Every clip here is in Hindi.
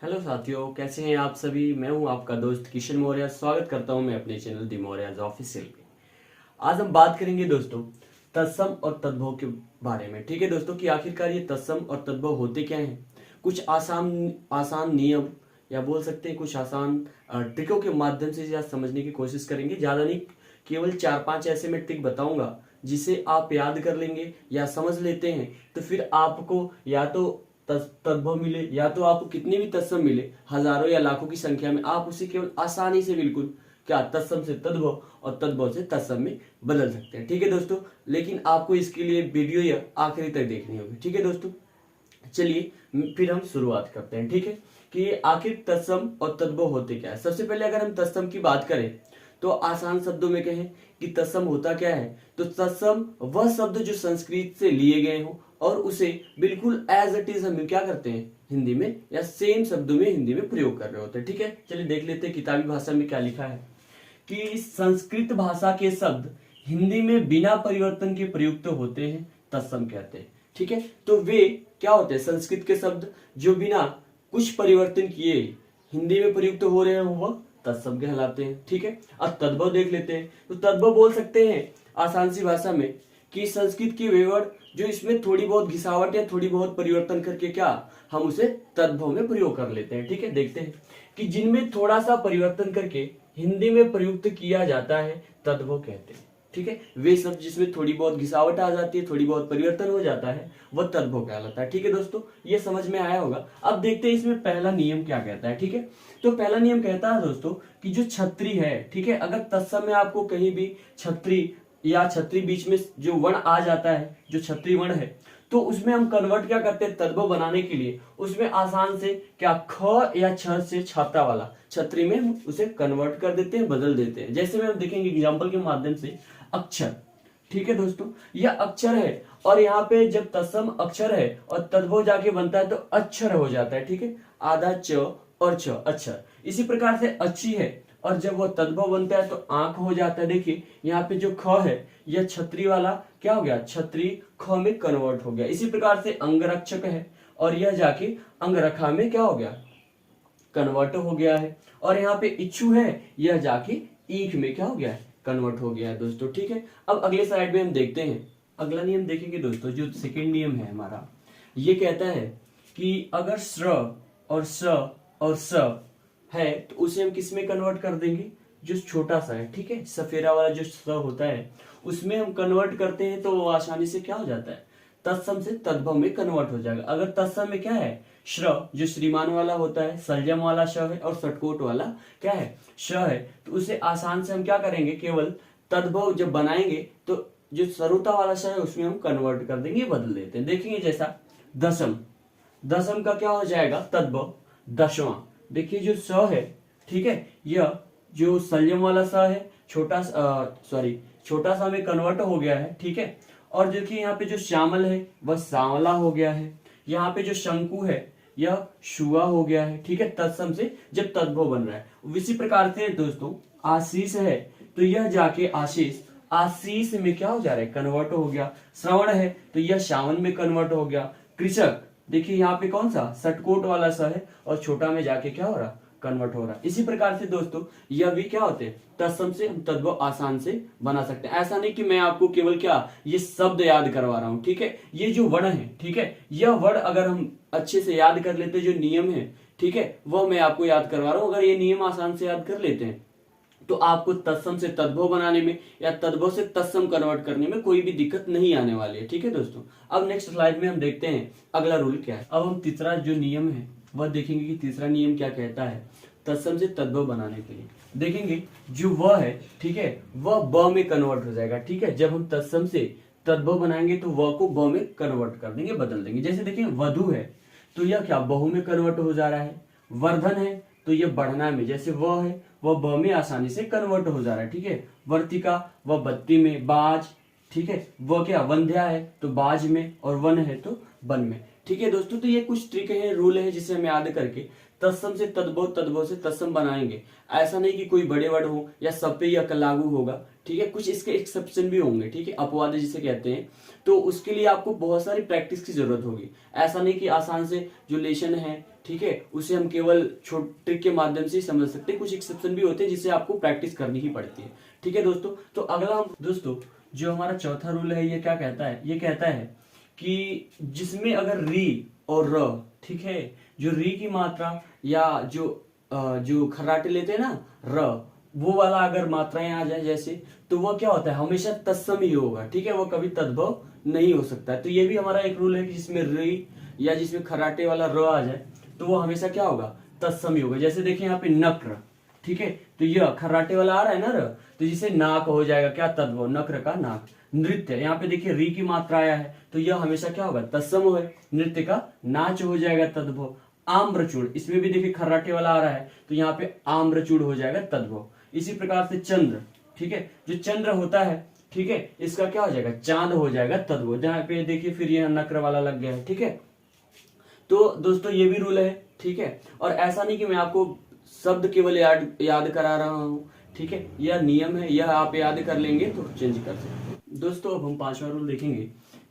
हेलो साथियों, कैसे हैं आप सभी। मैं हूं आपका दोस्त किशन मौर्य। स्वागत करता हूं मैं अपने चैनल दी मौर्य ऑफिशियल पे। आज हम बात करेंगे दोस्तों तत्सम और तद्भव के बारे में। ठीक है दोस्तों, कि आखिरकार ये तत्सम और तद्भव होते क्या हैं। कुछ आसान आसान नियम या बोल सकते हैं कुछ आसान ट्रिकों के माध्यम से इसे आज समझने की कोशिश करेंगे। ज्यादा नहीं, केवल 4-5 ऐसे मैं ट्रिक बताऊंगा जिसे आप याद कर लेंगे या समझ लेते हैं तो फिर आपको या तो तद्भव मिले या तो आपको कितने भी तत्सम मिले, हजारों या लाखों की संख्या में, आप उसे केवल आसानी से बिल्कुल क्या तत्सम से तद्भव और तद्भव से तत्सम में बदल सकते हैं। ठीक है दोस्तों, लेकिन आपको इसके लिए वीडियो या आखिरी तक देखनी होगी। ठीक है दोस्तों, चलिए फिर हम शुरुआत करते हैं। ठीक है, कि आखिर तत्सम और तद्भव होते क्या है। सबसे पहले अगर हम तत्सम की बात करें तो आसान शब्दों में कहें कि तत्सम होता क्या है, तो तत्सम वह शब्द जो संस्कृत से लिए गए हो और उसे बिल्कुल एज इट इज हम क्या करते हैं हिंदी में या सेम शब्दों में हिंदी में प्रयोग कर रहे होते हैं। ठीक है, चलिए देख लेते हैं किताबी भाषा में क्या लिखा है कि संस्कृत भाषा के शब्द हिंदी में बिना परिवर्तन के प्रयुक्त होते हैं, तत्सम कहते हैं। ठीक है, तो वे क्या होते हैं, संस्कृत के शब्द जो बिना कुछ परिवर्तन किए हिंदी में प्रयुक्त हो रहे हैं वह तत्सम कहलाते हैं। ठीक है, अब तद्भव देख लेते हैं। तो तद्भव बोल सकते हैं आसान सी भाषा में कि संस्कृत की वे वर्ड जो इसमें थोड़ी बहुत घिसावट या थोड़ी बहुत परिवर्तन करके क्या हम उसे तद्भव में प्रयोग कर लेते हैं। ठीक है, देखते हैं कि जिनमें थोड़ा सा परिवर्तन करके हिंदी में प्रयुक्त किया जाता है तद्भव कहते हैं। ठीक है, वे शब्द जिसमें थोड़ी बहुत घिसावट आ जाती है, थोड़ी बहुत परिवर्तन हो जाता है, वह तद्भव कहलाता है। ठीक है दोस्तों, ये समझ में आया होगा। अब देखते हैं इसमें पहला नियम क्या कहता है। ठीक है, तो पहला नियम कहता है दोस्तों कि जो छत्री है, ठीक है, अगर तत्सम में आपको कहीं भी छत्री या छत्री बीच में जो वर्ण आ जाता है, जो छत्री वर्ण है, तो उसमें हम कन्वर्ट क्या करते हैं तद्भव बनाने के लिए, उसमें आसान से क्या ख या छ से छाता वाला छत्री में हम उसे कन्वर्ट कर देते हैं, बदल देते हैं। जैसे में हम देखेंगे एग्जांपल के माध्यम से अक्षर। ठीक है दोस्तों, यह अक्षर है और यहाँ पे जब तत्सम अक्षर है और तद्भव जाके बनता है तो अक्षर हो जाता है। ठीक है, आधा च और छ अक्षर। इसी प्रकार से अच्छी है और जब वो तद्भव बनता है तो आंख हो जाता है। देखिए यहाँ पे जो ख है यह छत्री वाला क्या हो गया, छत्री ख में कन्वर्ट हो गया। इसी प्रकार से अंगरक्षक है और यह जाके अंगरखा में क्या हो गया, कन्वर्ट हो गया है। और यहाँ पे इच्छु है, यह जाके ईख में क्या हो गया है, कन्वर्ट हो गया है दोस्तों। ठीक है, अब अगले स्लाइड में हम देखते हैं। अगला नियम देखेंगे दोस्तों, जो सेकेंड नियम है हमारा, ये कहता है कि अगर श्र और स और स है तो उसे हम किस में कन्वर्ट कर देंगे, जो छोटा सा है। ठीक है, सफेरा वाला जो स होता है उसमें हम कन्वर्ट करते हैं तो वो आसानी से क्या हो जाता है, तत्सम से तद्भव में कन्वर्ट हो जाएगा। अगर तत्सम में क्या है, श्र जो श्रीमान वाला होता है, सलजम वाला श है और सटकोट वाला क्या है, श है, तो उसे आसान से हम क्या करेंगे, केवल तद्भव जब बनाएंगे तो जो सरुता वाला श है उसमें हम कन्वर्ट कर देंगे, बदल देते हैं। देखेंगे जैसा दशम, दशम का क्या हो जाएगा तद्भव दशवां। देखिए जो स है, ठीक है, यह जो संयम वाला सा है छोटा सा में कन्वर्ट हो गया है। ठीक है, और देखिए यहाँ पे जो श्यामल है वह सांवला हो गया है। यहाँ पे जो शंकु है यह शुआ हो गया है। ठीक है, तत्सम से जब तद्भव बन रहा है। इसी प्रकार से दोस्तों आशीष है तो यह जाके आशीष आशीष में क्या हो जा रहा है, कन्वर्ट हो गया। श्रवण है तो यह श्रावण में कन्वर्ट हो गया। कृषक देखिए यहाँ पे कौन सा सटकोट वाला सा है और छोटा में जाके क्या हो रहा, कन्वर्ट हो रहा है। इसी प्रकार से दोस्तों यह भी क्या होते हैं, तत्सम से हम तद्भव आसान से बना सकते हैं। ऐसा नहीं कि मैं आपको केवल क्या ये शब्द याद करवा रहा हूं। ठीक है, ये जो वर्ण है, ठीक है, यह वर्ण अगर हम अच्छे से याद कर लेते, जो नियम है, ठीक है, वह मैं आपको याद करवा रहा हूं। अगर ये नियम आसान से याद कर लेते हैं तो आपको तत्सम से तद्भव बनाने में या तद्भव से तत्सम कन्वर्ट करने में कोई भी दिक्कत नहीं आने वाली है। ठीक है दोस्तों, अब नेक्स्ट स्लाइड में हम देखते हैं अगला रूल क्या है। अब हम तीसरा जो नियम है वह देखेंगे कि तीसरा नियम क्या कहता है तत्सम से तद्भव बनाने के लिए। देखेंगे जो वह है, ठीक है, वह ब में कन्वर्ट हो जाएगा। ठीक है, जब हम तत्सम से तद्भव बनाएंगे तो वह को ब में कन्वर्ट कर देंगे, बदल देंगे। जैसे देखिए वधु है तो यह क्या बहु में कन्वर्ट हो जा रहा है। वर्धन है तो यह बढ़ना में, जैसे वह है वह ब में आसानी से कन्वर्ट हो जा रहा है। ठीक है, वर्तिका वह बत्ती में। बाज, ठीक है, वह क्या वंध्या है तो बाज में, और वन है तो वन में। ठीक है दोस्तों, तो ये कुछ ट्रिक है, रूल है जिसे हम याद करके तत्सम से तद्भव, तद्भव से तत्सम बनाएंगे। ऐसा नहीं कि कोई बड़े वर्ड हो या सब पे यह लागू होगा। ठीक है, कुछ इसके एक्सेप्शन भी होंगे। ठीक है, अपवाद जिसे कहते हैं, तो उसके लिए आपको बहुत सारी प्रैक्टिस की जरूरत होगी। ऐसा नहीं कि आसान से जो लेशन है ठीक है, उसे हम केवल छोटे के माध्यम से ही समझ सकते हैं। कुछ एक्सेप्शन भी होते हैं जिसे आपको प्रैक्टिस करनी ही पड़ती है। ठीक है दोस्तों, तो अगला हम दोस्तों जो हमारा चौथा रूल है ये क्या कहता है, ये कहता है कि जिसमें अगर री और र, ठीक है, जो री की मात्रा या जो खर्राटे लेते हैं ना र, वो वाला अगर मात्राएं आ जाए जैसे, तो वो क्या होता है, हमेशा तत्सम ही होगा। ठीक है, वो कभी तद्भव नहीं हो सकता। तो ये भी हमारा एक रूल है कि जिसमें री या जिसमें खर्राटे वाला र आ जाए तो वो हमेशा क्या होगा, तत्सम ही होगा। जैसे देखिए यहाँ पे नक्र, ठीक है, तो यह खर्राटे वाला आ रहा है ना र, तो जिसे नाक हो जाएगा क्या, तद्भव, नक्र का नाक। नृत्य, यहाँ पे देखिए री की मात्रा आया है तो यह हमेशा क्या होगा, तत्सम है, नृत्य का नाच हो जाएगा तद्भव। आम्रचूड़, इसमें भी देखिए खर्राटे वाला आ रहा है तो यहाँ पे आम्रचूड़ हो जाएगा तद्भव। इसी प्रकार से चंद्र, ठीक है, जो चंद्र होता है, ठीक है, इसका क्या हो जाएगा, चांद हो जाएगा तद्भव। जहाँ पे देखिए फिर यह नक्र वाला लग गया है। ठीक है, तो दोस्तों ये भी रूल है। ठीक है, और ऐसा नहीं कि मैं आपको शब्द केवल याद करा रहा हूँ। ठीक है, यह नियम है, यह आप याद कर लेंगे तो चेंज कर सकते हैं। दोस्तों अब हम पांचवा रूल देखेंगे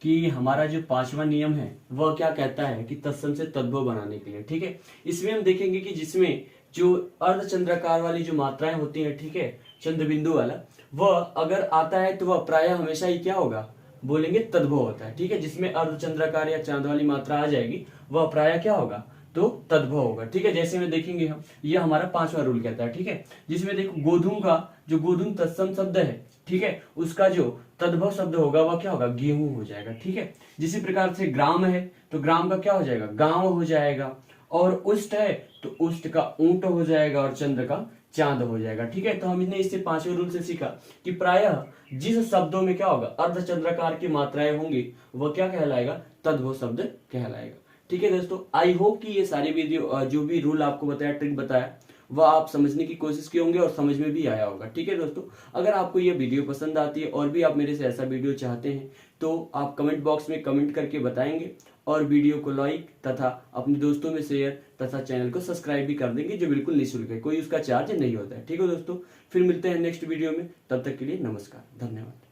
कि हमारा जो पांचवा नियम है वह क्या कहता है कि तत्सम से तद्भव बनाने के लिए। ठीक है, इसमें हम देखेंगे कि जिसमें जो अर्धचंद्राकार वाली जो मात्राएं होती हैं, ठीक है, चंद्र बिंदु वाला, वह अगर आता है तो वह प्रायः हमेशा ही क्या होगा, बोलेंगे तद्भव होता है। ठीक है, जिसमें अर्धचंद्राकार या चांद वाली मात्रा आ जाएगी वह प्रायः क्या होगा, तो तद्भव होगा। ठीक है, जैसे में देखेंगे हम, यह हमारा पांचवा रूल कहता है। ठीक है, जिसमें देखो गोधूम का जो गोधूम तत्सम शब्द है, ठीक है, उसका जो तद्भव शब्द होगा वह क्या होगा, गेहूं हो जाएगा। ठीक है, जिसी प्रकार से ग्राम है तो ग्राम का क्या हो जाएगा, गांव हो जाएगा। और उष्ट है तो उष्ट का ऊंट हो जाएगा और चंद्र का चांद हो जाएगा। ठीक है, तो हमने इससे पांचवें रूल से सीखा कि प्रायः जिस शब्दों में क्या होगा, अर्धचंद्राकार की मात्राएं होंगी वह क्या कहलाएगा, तद्भव शब्द कहलाएगा। ठीक है दोस्तों, आई होप कि ये सारी वीडियो जो भी रूल आपको बताया, ट्रिक बताया, वह आप समझने की कोशिश किए होंगे और समझ में भी आया होगा। ठीक है दोस्तों, अगर आपको ये वीडियो पसंद आती है और भी आप मेरे से ऐसा वीडियो चाहते हैं तो आप कमेंट बॉक्स में कमेंट करके बताएंगे और वीडियो को लाइक तथा अपने दोस्तों में शेयर तथा चैनल को सब्सक्राइब भी कर देंगे, जो बिल्कुल निःशुल्क है, कोई उसका चार्ज नहीं होता है। ठीक है दोस्तों, फिर मिलते हैं नेक्स्ट वीडियो में, तब तक के लिए नमस्कार, धन्यवाद।